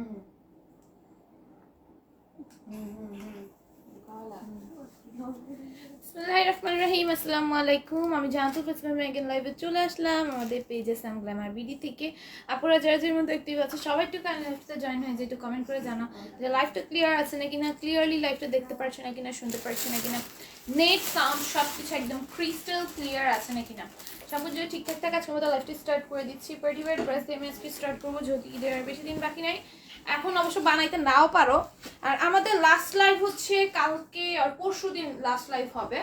বিসমিল্লাহিররহমানিররহিম। আসসালামু আলাইকুম। আমি জান্নাতুল ফাতেমা মেগান লাইভে চলে আসলাম আমাদের পেজে সাম গ্ল্যামার বিডি থেকে। আপনারা যারা যার মধ্যে অ্যাক্টিভ আছে সবাই একটু লাইভটা জয়েন হয়ে যায়, একটু কমেন্ট করে জানাও যে লাইভটা ক্লিয়ার আছে নাকি না, ক্লিয়ারলি লাইভটা দেখতে পারছে নাকি না, শুনতে পারছে নাকি না, নেট সাউন্ড সব কিছু একদম ক্রিস্টাল ক্লিয়ার আছে নাকি না। সব কিছু ঠিকঠাক থাকে আজকে মতো লাইভটা স্টার্ট করে দিচ্ছি। পার্টিওয়ার ড্রেস দিয়ে আমি আজকে স্টার্ট করবো, যেহেতু ঈদের আর বেশি দিন বাকি নাই। এখন অবশ্য বানাইতে নাও পারো। আর আমাদের লাস্ট লাইভ হচ্ছে কালকে আর পরশু দিন লাস্ট লাইভ হবে।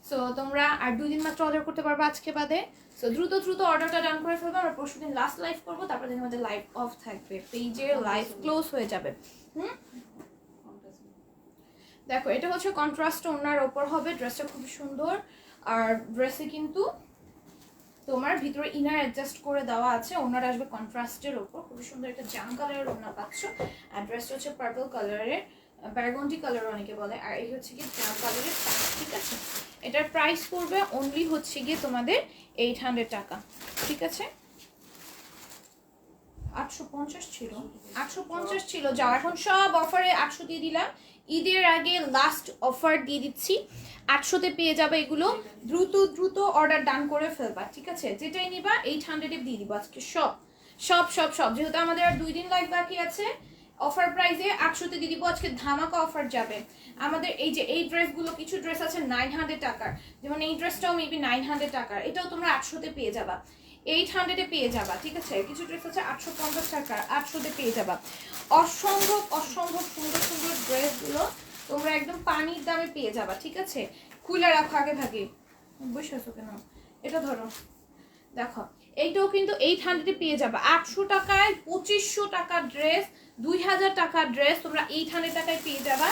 সো তোমরা আর 2 দিন মাত্র অর্ডার করতে পারবে আজকে বাদে। সো দ্রুত অর্ডারটা ডান করে ফেলবে। আমরা পরশু দিন লাস্ট লাইভ করবো, তারপর দিন আমাদের লাইভ অফ থাকবে, পেজে লাইভ ক্লোজ হয়ে যাবে। দেখো এটা হচ্ছে কন্ট্রাস্ট ওনার ওপর হবে, ড্রেসটা খুব সুন্দর। আর ড্রেসে কিন্তু তোমার ভিতরে ইনার অ্যাডজাস্ট করে দেওয়া আছে। ওনার আসবে কন্ট্রাস্টের ওপর, খুব সুন্দর একটা জাম কালারের ওনা পাচ্ছ। আর ড্রেসটা হচ্ছে পার্পল কালারের, ব্যারগন্ডি কালার অনেকে বলে। আর এই হচ্ছে কি জাম কালারের প্যান্ট, ঠিক আছে। এটার প্রাইস পড়বে অনলি হচ্ছে গিয়ে তোমাদের 800 টাকা, ঠিক আছে। 850 ছিল, 850 ছিল, যাও এখন সব অফারে 800 দিয়ে দিলাম। ঈদের আগে লাস্ট অফার দিয়ে দিচ্ছি, 800-তে পেয়ে যাবে এগুলো। দ্রুত অর্ডার ডান করে ফেলবা, ঠিক আছে। যেটাই নিবা 800-এ দিয়ে দিব আজকে সব সব সব সব যেহেতু আমাদের আর 2 দিন লাইভ বাকি আছে। অফার প্রাইসে 800-তে দিয়ে দিব আজকে, ধামাকা অফার যাবে আমাদের। এই যে এই ড্রেসগুলো, কিছু ড্রেস আছে 900 টাকার, যেমন এই ড্রেসটাও মেবি 900 টাকার, এটাও তোমরা 800-তে পেয়ে যাবা, 800-এ পেয়ে যাবা, ঠিক আছে। কিছু ড্রেস আছে 850 টাকার, 800-তে পেয়ে যাবা। অসম্ভব অসম্ভব সুন্দর সুন্দর ড্রেসগুলো তোমরা একদম পানির দামে পেয়ে যাবা, ঠিক আছে। খুলে রাখো আগে ভাগে, বসে আছো কেন, এটা ধরো। দেখো এইটাও কিন্তু 800-এ পেয়ে যাবা। 800 টাকায় 2500 টাকার ড্রেস, 2000 টাকার ড্রেস তোমরা 800 টাকায় পেয়ে যাবা।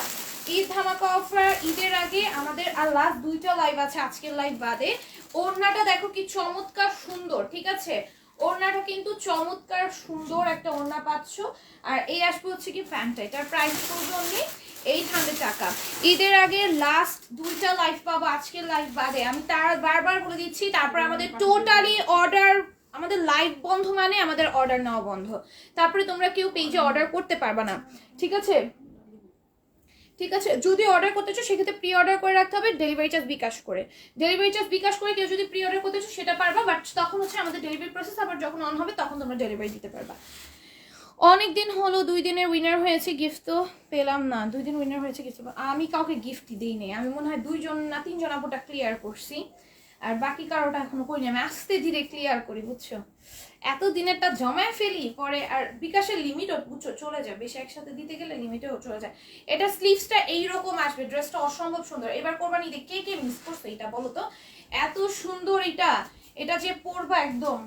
ঈদ ধামাকা অফার, ঈদের আগে আমাদের আর লাস্ট 2টা লাইভ আছে আজকের লাইভ বাদে। ওড়নাটা দেখো কি চমৎকার সুন্দর, ঠিক আছে। ওড়নাটা কিন্তু চমৎকার সুন্দর একটা ওড়না পাচ্ছ। আর এই আসবে হচ্ছে কি প্যান্টটা, এটার প্রাইস পড়বে অনলি 800 টাকা। ঈদের আগে লাস্ট 2টা লাইভ পাবো আজকের লাইভ বাদে, আমি তার বারবার বলে দিচ্ছি। তারপর আমাদের টোটালি অর্ডার, আমাদের লাইভ বন্ধ মানে আমাদের অর্ডার নেওয়া বন্ধ। তারপরে তোমরা কেউ পেজে অর্ডার করতে পারবা না, ঠিক আছে। ঠিক আছে, যদি অর্ডার করতে চাও সেক্ষেত্রে প্রি অর্ডার করে রাখতে হবে ডেলিভারি চার্জ বিকাশ করে। ডেলিভারি চার্জ বিকাশ করে কেউ যদি প্রি অর্ডার করতে চাও সেটা পারবা, বাট তখন হচ্ছে আমাদের ডেলিভারি প্রসেস আবার যখন অন হবে তখন তোমরা ডেলিভারি দিতে পারবা। অনেক দিন হলো 2 দিনের উইনার হয়েছে, গিফট তো পেলাম না। 2 দিন উইনার হয়েছে, গিফট আমি কাউকে গিফট দিই নেই। আমি মনে হয় 2 জন না 3 জন আপুটা ক্লিয়ার করছি, আর বাকি কারোটা এখনো করিনি। আমি আস্তে ধীরে ক্লিয়ার করি, বুঝছো। এত দিনেরটা জমায় ফেলি, পরে আর বিকাশের লিমিটও বুঝছো চলে যায়, বেশি একসাথে দিতে গেলে লিমিটেও চলে যায়। এটা স্লিভসটা এইরকম আসবে, ড্রেসটা অসম্ভব সুন্দর। এবার কোরবানি ঈদে কে কে মিস করছে এটা বলো তো, এত সুন্দর এটা। এটা যে পরবা একদম,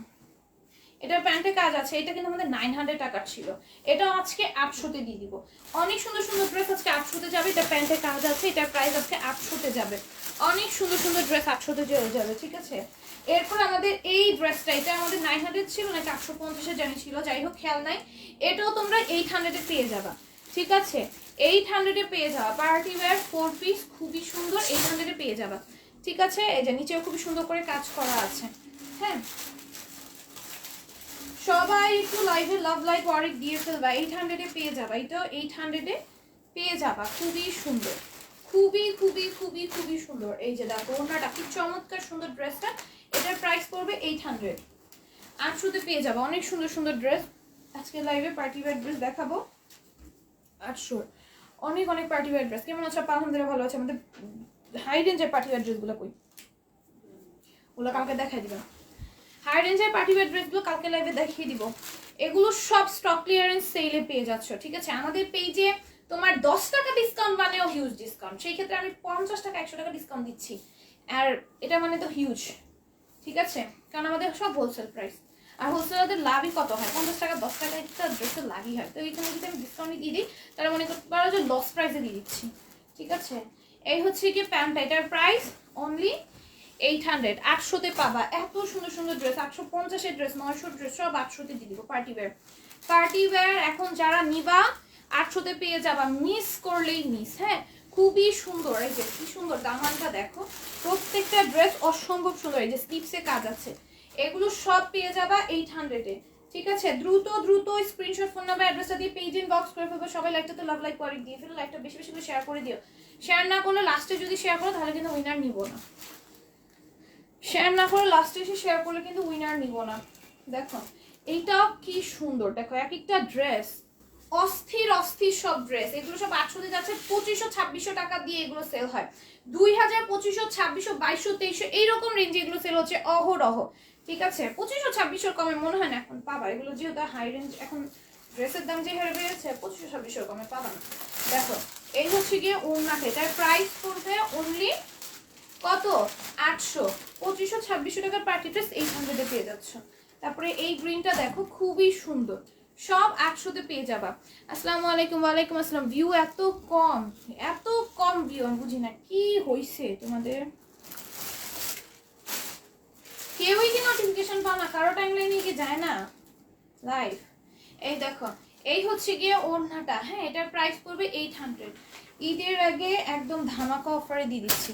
এটার প্যান্টে কাজ আছে। এটা কিন্তু আমাদের 900 টাকার ছিল, এটা আজকে 800-তে দিয়ে দিব। অনেক সুন্দর সুন্দর ড্রেস আজকে 800-তে যাবে। এটা প্যান্টে কাজ আছে, এটার প্রাইস আজকে 800-তে যাবে। অনেক সুন্দর সুন্দর ড্রেস 800-তে চলে যাবে, ঠিক আছে। এরপর আমাদের এই ড্রেসটা, এটা আমাদের 900 ছিল নাকি 850-এ জানি ছিল, যাই হোক খেয়াল নাই। এটাও তোমরা 800-এ পেয়ে যাবা, ঠিক আছে। 800-এ পেয়ে যাবা, পার্টি ওয়্যার 4 পিস খুবই সুন্দর, 800-এ পেয়ে যাবা, ঠিক আছে। এই যে নিচেও খুব সুন্দর করে কাজ করা আছে, হ্যাঁ। সবাই একটু লাইভে লাভ লাইক ওয়ারেক দিয়ে ফেলবা, 800-এ পেয়ে যাবা। এটাও 800-এ পেয়ে যাবা, খুবই সুন্দর, খুবই খুবই খুবই খুবই সুন্দর। এই যে দেখো ওনাটা কি চমৎকার সুন্দর ড্রেসটা, এটার প্রাইস পড়বে 800। 800-তে পেয়ে যাবা অনেক সুন্দর সুন্দর ড্রেস। আজকে লাইভে পার্টি ওয়্যার ড্রেস দেখাবো 800, অনেক অনেক পার্টি ওয়্যার ড্রেস। কেমন আছে? আলহামদুলিল্লাহ ভালো আছে। আমাদের হাই রেঞ্জের পার্টি ওয়্যার ড্রেসগুলো কই, ওগুলো কালকে দেখাই দিবা। হাই রেঞ্জের পার্টি ওয়্যার ড্রেসগুলো কালকে লাইভে দেখিয়ে দিব। এগুলো সব স্টক ক্লিয়ারেন্স সেলে পেয়ে যাচ্ছ, ঠিক আছে। আমাদের পেজে তোমার 10 টাকা ডিসকাউন্ট মানেও হিউজ ডিসকাউন্ট, সেই ক্ষেত্রে আমি 50 টাকা 100 টাকা ডিসকাউন্ট দিচ্ছি, আর এটা মানে তো হিউজ, ঠিক আছে। কারণ আমাদের সব হোলসেল প্রাইস, আর হোলসেলারদের লাভই কত হয়, 50 টাকা 10 টাকা একটা ড্রেসের লাভই হয়। তো এইখানে যদি আমি ডিসকাউন্ট দিয়ে দিই তাহলে মনে করতে পারো যে লস প্রাইসে দিয়ে দিচ্ছি, ঠিক আছে। এই হচ্ছে কি প্যান্টটা, এটার প্রাইস অনলি 800, 800-তে পাবা। এত সুন্দর সুন্দর ড্রেস, 850-এর ড্রেস, 900 ড্রেস সব 800-তে দিয়ে দিব। পার্টি ওয়্যার, পার্টি ওয়্যার এখন যারা নিবা 800-তে পেয়ে যাবা, মিস করলেই মিস, হ্যাঁ। খুবই সুন্দর, এই যে কি সুন্দর দামানটা দেখো, প্রত্যেকটা ড্রেস অসম্ভব সুন্দর। এই যে স্লিভসে কাজ আছে, এগুলো সব পেয়ে যাবা 800-এ, ঠিক আছে, দ্রুত দ্রুত স্ক্রিনশট, ফোন নাম্বার, অ্যাড্রেসটা দিয়ে পেজ ইনবক্স করে ফেলবো। সবাই লাইকটাতে লাভ লাইক করে দিয়ে ফেলো, লাইকটা বেশি বেশি করে শেয়ার করে দিও। শেয়ার না করলে লাস্টে যদি শেয়ার করো তাহলে কিন্তু উইনার নিব না। শেয়ার না করে লাস্টে এসে শেয়ার করলে কিন্তু উইনার নিব না। দেখো এইটাও কি সুন্দর, দেখো এক একটা ড্রেস অস্থির অস্থির সব ড্রেস। এগুলো সব 800 যাচ্ছে, 2500-2600 টাকা দিয়ে এগুলো সেল হয়। 2000, 2500, 2600, 2200, 2300 এইরকম রেঞ্জে এগুলো সেল হচ্ছে অহরহ। ঠিক আছে, 2500-2600 কমে মনে হয় না এখন পাবা। এগুলো যেহেতু হাই রেঞ্জ, এখন ড্রেসের দাম যে হারে বেড়েছে, 2500-2600 কমে পাবা না। দেখো এই হচ্ছে গিয়ে ওড়নাটা, এটার প্রাইস পড়বে অনলি কত, 800। 2500-2600 টাকার পার্টি ড্রেস 800-এ পেয়ে যাচ্ছ। তারপরে এই গ্রিনটা দেখো খুবই সুন্দর, সব 800-তে পেয়ে যাবা। আসসালামু আলাইকুম। ওয়ালাইকুম আসসালাম। ভিউ এত কম ভিউ, আমি বুঝি না কি হইছে তোমাদের, কেউই কি নোটিফিকেশন পাও না? কারো টাইমলাইনে কি যায় না লাইভ? এই দেখো এই হচ্ছে গিয়ে ওড়নাটা, হ্যাঁ এটার প্রাইস পড়বে 800। ঈদের আগে একদম ধামাকা অফারে দিয়ে দিচ্ছি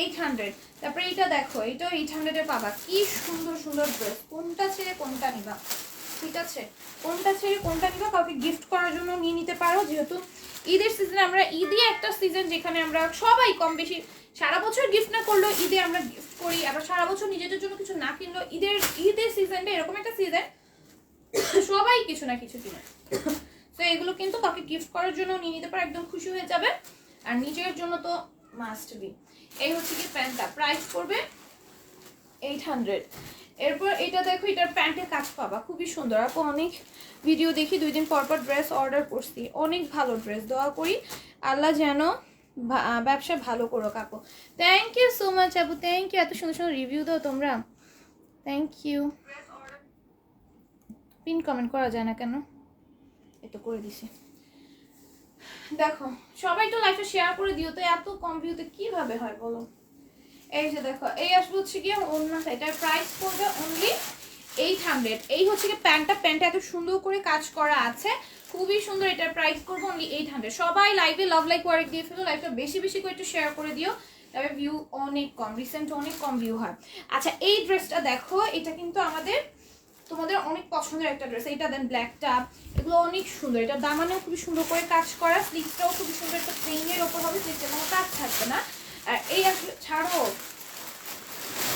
800। তারপরে এইটা দেখো, এটাও 800-এ পাবা। কি সুন্দর সুন্দর ড্রেস, কোনটা ছেড়ে কোনটা নিবা? ঠিক আছে, কোনটা ছেড়ে কোনটা নিবা? কাউকে গিফট করার জন্য নিয়ে নিতে পারো, যেহেতু ঈদের সিজনে আমরা, ঈদই একটা সিজন যেখানে আমরা সবাই কম বেশি, সারা বছর গিফট না করলেও ঈদে আমরা গিফট করি। আবার সারা বছর নিজেদের জন্য কিছু না কিনলেও ঈদের সিজনটা এরকম একটা সিজন সবাই কিছু না কিছু কিনে। তো এগুলো কিন্তু কাউকে গিফট করার জন্য নিয়ে নিতে পারো, একদম খুশি হয়ে যাবে। আর নিজের জন্য তো মাস্ট বি। এই হচ্ছে কি প্যান্টটা, প্রাইস পড়বে 800। এরপর এটা দেখো, এটার প্যান্টের কাজ পাবা, খুবই সুন্দর। আপু অনেক ভিডিও দেখি, 2 দিন পর পর ড্রেস অর্ডার করছি, অনেক ভালো ড্রেস। দোয়া করি আল্লাহ যেন ব্যবসা ভালো করো আপু। থ্যাংক ইউ সো মাচ আপু, থ্যাংক ইউ। এত সুন্দর সুন্দর রিভিউ দাও তোমরা, থ্যাংক ইউ। পিন কমেন্ট করা যায় না কেন? এটা করে দিছি। দেখো সবাই তো লাইভে শেয়ার করে দিও, তো এত কম ভিউতে কিভাবে হয় বলো? এই যে দেখো, এই আসবে হচ্ছে গিয়ে ওড়নাটা, এটার প্রাইস পড়বে অনলি 800। এই হচ্ছে কি প্যান্টটা এত সুন্দর করে কাজ করা আছে, খুবই সুন্দর। এটার প্রাইস করবো অনলি 800। সবাই লাইভে লাভ লাইক ওয়ার্ক দিয়ে ফেলো, লাইভটা বেশি বেশি করে একটু শেয়ার করে দিও, তবে ভিউ অনেক কম, রিসেন্ট অনেক কম ভিউ হয়। আচ্ছা এই ড্রেসটা দেখো, এটা কিন্তু আমাদের তোমাদের অনেক পছন্দের একটা ড্রেস। এইটা দেন ব্ল্যাকটা, এগুলো অনেক সুন্দর। এটা দামানেও খুবই সুন্দর করে কাজ করা, স্লিভসটাও খুবই সুন্দর, একটা প্লেনের ওপর হবে, স্লিভসে কোনো কাজ থাকবে না। আর এই আসলে ছাড়ো,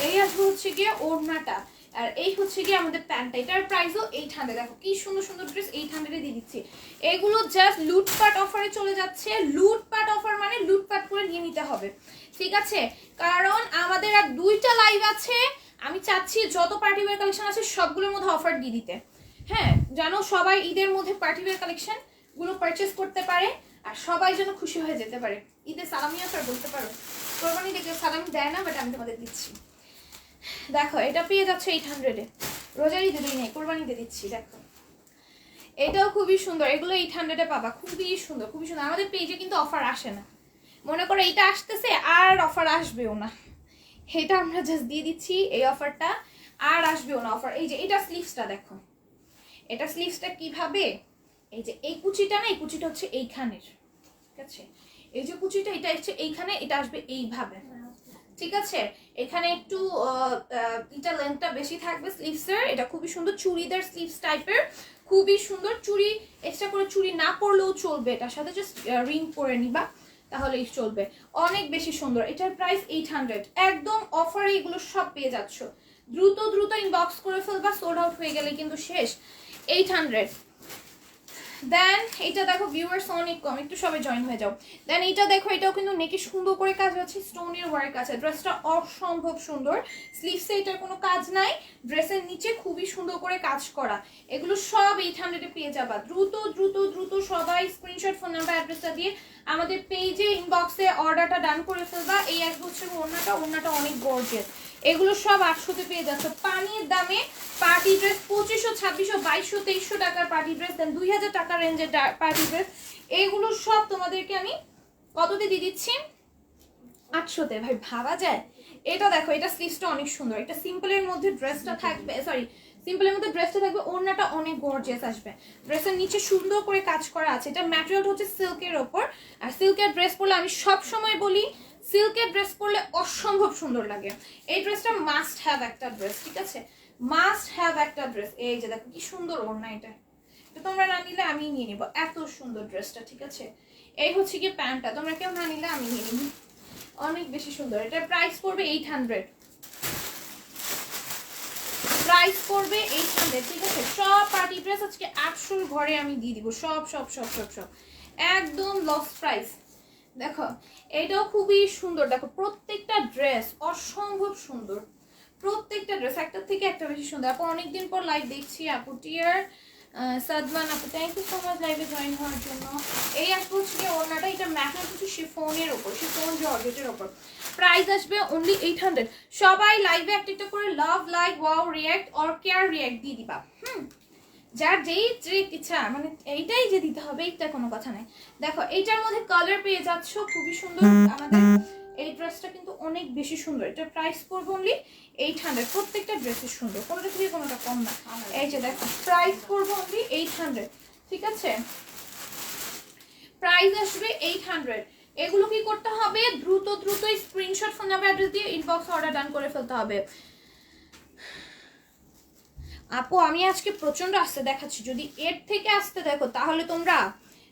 এই আসবে হচ্ছে গিয়ে ওড়নাটা, আর এই হচ্ছে গিয়ে আমাদের প্যান্টটা। এটার প্রাইসও 800। দেখো কি সুন্দর সুন্দর ড্রেস 800-এ দিয়ে দিচ্ছি। এগুলো জাস্ট লুটপাট অফারে চলে যাচ্ছে। লুটপাট অফার মানে লুটপাট করে নিয়ে নিতে হবে, ঠিক আছে? কারণ আমাদের আর 2টা লাইভ আছে, আমি চাচ্ছি যত পার্টি ওয়্যার কালেকশন আছে সবগুলোর মধ্যে অফার দিয়ে দিতে। হ্যাঁ জানো, সবাই ঈদের মধ্যে পার্টি ওয়্যার কালেকশন গুলো পারচেস করতে পারে, আর সবাই যেন খুশি হয়ে যেতে পারে। ঈদের সালামি অফার বলতে পারো, কোরবানি দেখে সালামি দেয় না, বাট আমি তোমাদের দিচ্ছি। দেখো এটা পেয়ে যাচ্ছে 800-এ, রোজার ঈদে দিই নেই, কোরবানিতে দিচ্ছি। দেখো এটাও খুবই সুন্দর, এগুলো 800-এ পাবা, খুবই সুন্দর খুবই সুন্দর। আমাদের পেজে কিন্তু অফার আসে না, মনে করো এইটা আসতেছে আর অফার আসবেও না, এটা আমরা জাস্ট দিয়ে দিচ্ছি এই অফারটা, আর আসবেও না অফার। এই যে এটা স্লিভসটা দেখো, এটা স্লিভসটা কিভাবে, এই যে এই কুচিটা না, এই কুচিটা হচ্ছে এইখানের, ঠিক আছে? এই যে কুচিটা, এটা হচ্ছে এইখানে, এটা আসবে এইভাবে, ঠিক আছে? এখানে একটু এটা লেন্থটা বেশি থাকবে স্লিভসের। এটা খুবই সুন্দর, চুড়িদার স্লিভস টাইপের, খুবই সুন্দর। চুড়ি এক্সট্রা করে চুড়ি না পরলেও চলবে, এটার সাথে জাস্ট রিং পরে নিবা তাহলেই চলবে, অনেক বেশি সুন্দর। এটার প্রাইস 800, একদম অফারে এগুলো সব পেয়ে যাচ্ছ। দ্রুত দ্রুত ইনবক্স করে ফেলবা, সোল্ড আউট হয়ে গেলে কিন্তু শেষ। 800। দেন এইটা দেখো, ভিউয়ার্স অনেক কম, একটু সবাই জয়েন হয়ে যাও। দেন এইটা দেখো, এটাও কিন্তু নেকে সুন্দর করে কাজ আছে, স্টোনের ওয়ার্ক আছে, ড্রেসটা অসম্ভব সুন্দর। স্লিভসে এটার কোনো কাজ নাই, ড্রেসের নিচে খুবই সুন্দর করে কাজ করা। এগুলো সব 800-এ পেয়ে যাবা। দ্রুত দ্রুত দ্রুত সবাই স্ক্রিনশট, ফোন নাম্বার, অ্যাড্রেসটা দিয়ে আমাদের পেজে ইনবক্সে অর্ডারটা ডান করে ফেলবা। এই এক হচ্ছে ওড়নাটা অনেক গর্জিয়াস। এগুলো সব 800-তে পেয়ে যাচ্ছে পানির দামে। পার্টি ড্রেস 2500, 2600, 2200, 2300 টাকার পার্টি ড্রেস, দেন 2000 টাকা রেঞ্জের পার্টি ড্রেস, এগুলো সব তোমাদেরকে আমি কততে দিয়ে দিচ্ছি? 800-তে। ভাই ভাবা যায়? এটা দেখো, এটা স্লিভসটা অনেক সুন্দর, এটা সিম্পলের মধ্যে ড্রেসটা থাকবে, সরি সিম্পলের মধ্যে ড্রেসটা থাকবে, ওড়নাটা অনেক গর্জিয়াস আসবে, ড্রেসের নিচে সুন্দর করে কাজ করা আছে। এটা ম্যাটেরিয়ালটা হচ্ছে সিল্কের ওপর, আর সিল্কের ড্রেস পরলে আমি সব সময় বলি সিল্কের ড্রেস পরলে অসম্ভব সুন্দর লাগে। এই ড্রেসটা মাস্ট হ্যাভ একটা ড্রেস, ঠিক আছে? মাস্ট হ্যাভ একটা ড্রেস। এই যে দেখো কি সুন্দর ওড়না, এটা তোমরা না নিলে আমি নিয়ে নিবো, এত সুন্দর ড্রেসটা। ঠিক আছে, এই হচ্ছে কি প্যান্টটা, তোমরা কেউ না নিলে আমি নিয়ে নিবো, অনেক বেশি সুন্দর। এটার প্রাইস পড়বে 800, প্রাইস পড়বে 800। ঠিক আছে, সব পার্টি ড্রেস আজকে 800 ঘরে আমি দিয়ে দিব, সব সব সব সব সব একদম লস প্রাইস। দেখো এটাও খুবই সুন্দর, দেখো প্রত্যেকটা ড্রেস অসম্ভব সুন্দর, প্রত্যেকটা ড্রেস একটার থেকে একটা বেশি সুন্দর। আপু অনেকদিন পর লাইভ দেখছি, আপু টিয়ার সাদমান আপু থ্যাংক ইউ সো মাচ লাইভে জয়েন হওয়ার জন্য। এই আপু হচ্ছে ওড়নাটা, এটা ম্যাটার কিছু শিফনের ওপর, শিফন জর্জেটের ওপর, প্রাইস আসবে অনলি 800। সবাই লাইভে একটা একটা করে love, like, wow, react or care react দিয়ে দিবা। যার যেই ইচ্ছা, মানে এইটাই যে দিতে হবে এইটা কোনো কথা নাই। দেখো এইটার মধ্যে কালার পেয়ে যাচ্ছ, খুবই সুন্দর। আমাদের এই ড্রেসটা কিন্তু অনেক বেশি সুন্দর, এটার প্রাইস পড়বে অনলি 800। প্রত্যেকটা ড্রেসই সুন্দর, কোনোটা থেকে কোনোটা কম না। এই যে দেখো প্রাইস পড়বে অনলি 800। ঠিক আছে, প্রাইস আসবে 800। এগুলো কি করতে হবে, দ্রুত দ্রুত স্ক্রিনশট, ফোন নাম্বার, অ্যাড্রেস দিয়ে ইনবক্স অর্ডার ডান করে ফেলতে হবে। আপু আমি আজকে প্রচন্ড আসতে দেখাচ্ছি, যদি এর থেকে আসতে দেখো তাহলে তোমরা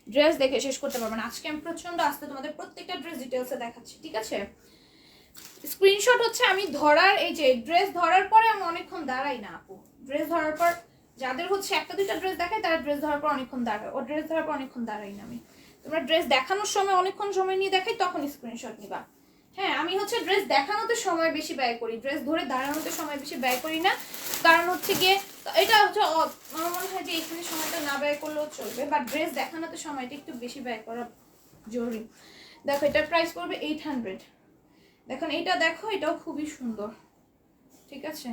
ড্রেস দেখে শেষ করতে পারবে না। আজকে আমি প্রচন্ড আসতে তোমাদের প্রত্যেকটা ড্রেস ডিটেলসে দেখাচ্ছি। ঠিক আছে, স্ক্রিনশট হচ্ছে আমি ধরার, এই যে ড্রেস ধরার পরে আমি অনেকক্ষণ দাঁড়াই না আপু, ড্রেস ধরার পর যাদের হচ্ছে একটা দুইটা ড্রেস দেখায় তারা ড্রেস ধরার পর অনেকক্ষণ দাঁড়ায়, ও ড্রেস ধরার পর অনেকক্ষণ দাঁড়াই না আমি। তোমরা ড্রেস দেখানোর সময় অনেকক্ষণ সময় নিয়ে দেখাই, তখন স্ক্রিনশট নিবা। হ্যাঁ, আমি হচ্ছে ড্রেস দেখানোতে সময় বেশি ব্যয় করি, ড্রেস ধরে দাঁড়ানোতে সময় বেশি ব্যয় করি না। কারণ হচ্ছে গিয়ে এটা হচ্ছে আমার মনে হয় যে এখানে সময়টা না ব্যয় করলেও চলবে, বাট ড্রেস দেখানোতে সময়টা একটু বেশি ব্যয় করা জরুরি। দেখো এটার প্রাইস পড়বে 800। দেখুন এইটা দেখো, এটাও খুবই সুন্দর। ঠিক আছে,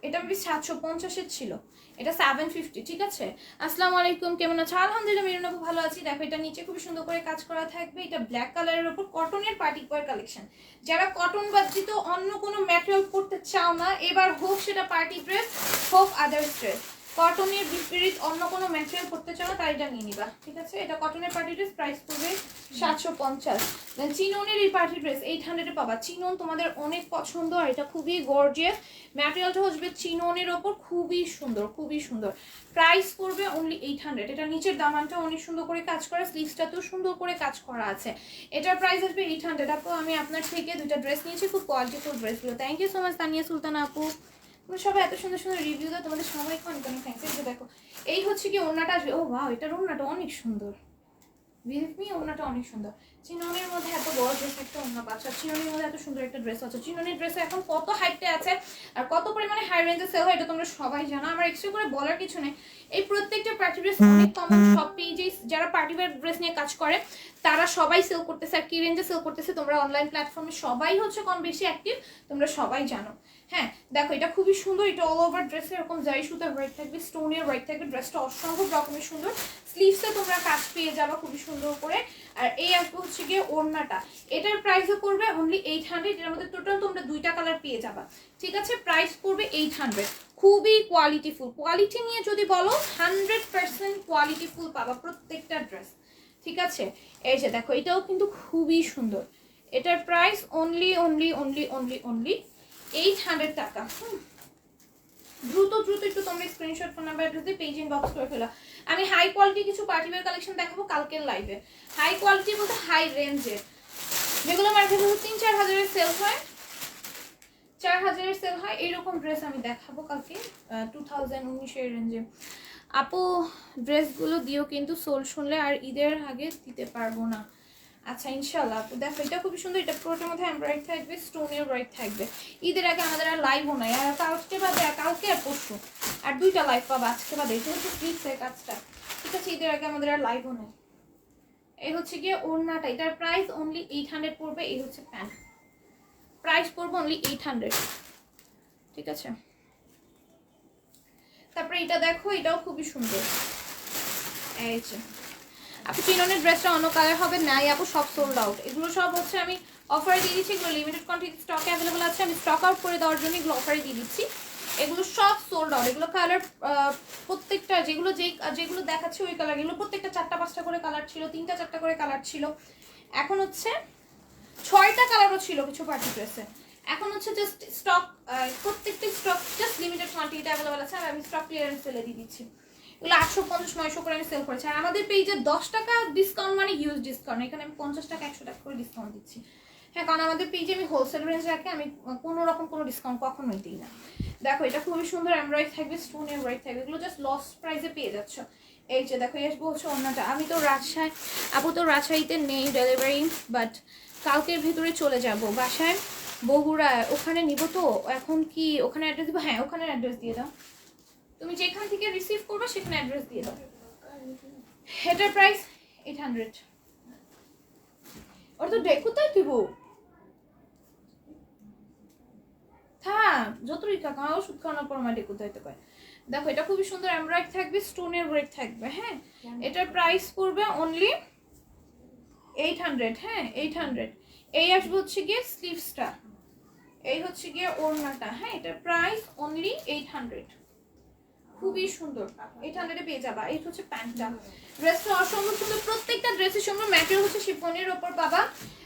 এটা আমি 750-এর ছিল, এটা 750। ঠিক আছে, আসসালামু আলাইকুম, কেমন আছো? আলহামদুলিল্লাহ মেরুন আপু ভালো আছি। দেখো এটা নিচে খুবই সুন্দর করে কাজ করা থাকবে, এটা ব্ল্যাক কালারের উপর কটনের পার্টি ওয়্যার কালেকশন। যারা কটন বাদজিত অন্য কোনো ম্যাটেরিয়াল পরতে চাও না, এবার হোক সেটা পার্টি ড্রেস হোক আদার্স ড্রেস, কটনের বিপরীত অন্য কোনো ম্যাটেরিয়াল পরতে চাও না তাই এটা নিয়ে নিবা। ঠিক আছে, এটা কটনের পার্টি ড্রেস, প্রাইস পড়বে 750। দেন চিননের এই পার্টি ড্রেস 800-এ পাবা। চিনন তোমাদের অনেক পছন্দ, আর এটা খুবই গর্জিয়াস, ম্যাটেরিয়ালটা হচ্ছে চিননের ওপর, খুবই সুন্দর, খুবই সুন্দর। প্রাইস পড়বে অনলি 800। এটা নিচের দামানটা অনেক সুন্দর করে কাজ করা, স্লিভসটাতেও সুন্দর করে কাজ করা আছে। এটার প্রাইস আসবে 800। আপু আমি আপনার থেকে দুইটা ড্রেস নিয়েছি, খুব কোয়ালিটিফুল ড্রেসগুলো। Thank you so much Tania Sultana আপু, তুমি সবাই এত সুন্দর সুন্দর রিভিউ দাও, তোমাদের সবাইকে অনেক অনেক থ্যাংকস। এই যে দেখো এই হচ্ছে কি ওড়নাটা আসবে, ও ওয়াও, এটার ওড়নাটা অনেক সুন্দর, বিলিভ মি ওড়নাটা অনেক সুন্দর। চিননের মধ্যে এত বড় ড্রেস একটা ওড়না পাচ্ছ, চিননের মধ্যে এত সুন্দর একটা ড্রেস আছে। চিননের ড্রেসে এখন কত হাইটে আছে আর কত পরিমাণে হাই রেঞ্জে সেল হয় এটা তোমরা সবাই জানো, আমার এক্সট্রা করে বলার কিছু নেই। এই প্রত্যেকটা পার্টি ড্রেস অনেক কমন, সব পেজে যারা পার্টি ওয়্যার ড্রেস নিয়ে কাজ করে তারা সবাই সেল করতেছে, আর কি রেঞ্জে সেল করতেছে তোমরা অনলাইন প্ল্যাটফর্মে সবাই হচ্ছে কম বেশি অ্যাক্টিভ, তোমরা সবাই জানো। হ্যাঁ দেখো এটা খুবই সুন্দর, এটা অল ওভার ড্রেসে এরকম জারি সুতার ওয়ার্ক থাকবে, স্টোনের ওয়ার্ক থাকবে, ড্রেসটা অসম্ভব রকমের সুন্দর। স্লিভসে তোমরা কাজ পেয়ে যাবা খুবই সুন্দর করে। আর এই আসবে হচ্ছে গিয়ে ওড়নাটা, এটার প্রাইসও পড়বে অনলি 800। এর মধ্যে টোটাল তোমরা দুইটা কালার পেয়ে যাবা। ঠিক আছে, প্রাইস পড়বে 800। খুবই কোয়ালিটিফুল, কোয়ালিটি নিয়ে যদি বলো 100% কোয়ালিটিফুল পাবা প্রত্যেকটা ড্রেস। ঠিক আছে, এই যে দেখো এটাও কিন্তু খুবই সুন্দর, এটার price only only only only only 800 টাকা। দ্রুত দ্রুত একটু তোমরা স্ক্রিনশট ফোন নাম্বার অ্যাড্রেস দিয়ে পেজ ইনবক্স করে ফেলো। আমি হাই কোয়ালিটি কিছু পার্টি ওয়্যার কালেকশন দেখাবো কালকের লাইভে। হাই কোয়ালিটি বলতে হাই রেঞ্জের, যেগুলো মার্কেটে 3-4 হাজারের সেল হয়, 4000-এর সেল হয়, এইরকম ড্রেস আমি দেখাবো কালকে 2019-এর রেঞ্জে। আপু ড্রেসগুলো দিও কিন্তু সোল শুনলে আর ঈদের আগে দিতে পারবো না। আচ্ছা ইনশাল্লাহ। আপু দেখো এটা খুবই সুন্দর, এটা পুরোটার মধ্যে এমব্রয়েড থাকবে, স্টোনের ওয়ার্ক থাকবে। ঈদের আগে আমাদের আর লাইভও নাই, আর কালকে বাদে, কালকে আর পরশু আর দুইটা লাইভ পাবো আজকে বাদে, এটা হচ্ছে ফিক্সের কাজটা। ঠিক আছে, ঈদের আগে আমাদের আর লাইভও নেই। এই হচ্ছে গিয়ে ওড়নাটা, এটার প্রাইস অনলি 800 পড়বে। এই হচ্ছে প্যান্ট, প্রাইস পড়বে অনলি 800। ঠিক আছে, তারপরে এটা দেখো, এটাও খুবই সুন্দর। এই যে আপু চিননের ড্রেসটা অন্য কালার হবে নাই আপু, সব সোল্ড আউট। এগুলো সব হচ্ছে আমি অফারে দিয়ে দিচ্ছি, এগুলো লিমিটেড কোয়ান্টিটি স্টকে অ্যাভেলেবল আছে, আমি স্টক আউট করে দেওয়ার জন্য এগুলো অফারে দিয়ে দিচ্ছি। এগুলো সব সোল্ড আউট, এগুলো কালার প্রত্যেকটা যেগুলো দেখাচ্ছে ওই কালার, এগুলো প্রত্যেকটা 4টা-5টা করে কালার ছিল, 3টা-4টা করে কালার ছিল, এখন হচ্ছে 6টা কালারও ছিল কিছু পার্টি ড্রেসে। এখন হচ্ছে জাস্ট স্টক, প্রত্যেকটা stock just limited quantity available আছে, আর আমি স্টক ক্লিয়ারেন্স সেলে দিয়ে দিচ্ছি। এগুলো 850-900 করে আমি সেল করেছি। আর আমাদের পেজে 10 টাকা ডিসকাউন্ট মানে হিউজ ডিসকাউন্ট, এখানে আমি 50 টাকা 100 টাকা করে ডিসকাউন্ট দিচ্ছি। হ্যাঁ, কারণ আমাদের পেজে আমি হোলসেল রেঞ্জ রাখি, আমি কোনো রকম কোনো ডিসকাউন্ট কখনোই দিই না। দেখো এটা খুবই সুন্দর এমব্রয়ডারি থাকবে, স্টোন এমব্রয়ডারি থাকবে, এগুলো জাস্ট লস প্রাইসে পেয়ে যাচ্ছ। এই যে দেখো এস বলছো অন্যটা, আমি তো রাজশাহী, আপু তো রাজশাহীতে নেই ডেলিভারি, বাট কালকের ভিতরে চলে যাব বাসায় বগুড়া, ওখানে নিব তো। এখন কি ওখানে অ্যাড্রেস দিব? হ্যাঁ, ওখানে অ্যাড্রেস দিয়ে দাও, তুমি যেখান থেকে রিসিভ করবে সেখানে অ্যাড্রেস দিয়ে দাও। এটার প্রাইস 800। ওর তো কোথায় দিব? হ্যাঁ, যতই টাকা ওষুধ খাওয়ানোর পর মাটি কোথায় তো পায়। দেখো এটা খুবই সুন্দর এমব্রয়ডারি থাকবে, স্টোনের ওয়ার্ক থাকবে। হ্যাঁ, এটার প্রাইস পড়বে অনলি 800। হ্যাঁ 800। এই আসবে হচ্ছে গিয়ে স্লিভসটা, এই হচ্ছে গিয়ে ওড়নাটা। হ্যাঁ, এটার প্রাইস অনলি 800, খুবই সুন্দর। 800 এ পেয়ে যাবা। এই হচ্ছে প্যান্টটা, ড্রেসটা অসম্ভব সুন্দর, প্রত্যেকটা ড্রেসের সঙ্গে ম্যাটেরিয়াল হচ্ছে শিফনের উপর পাবা।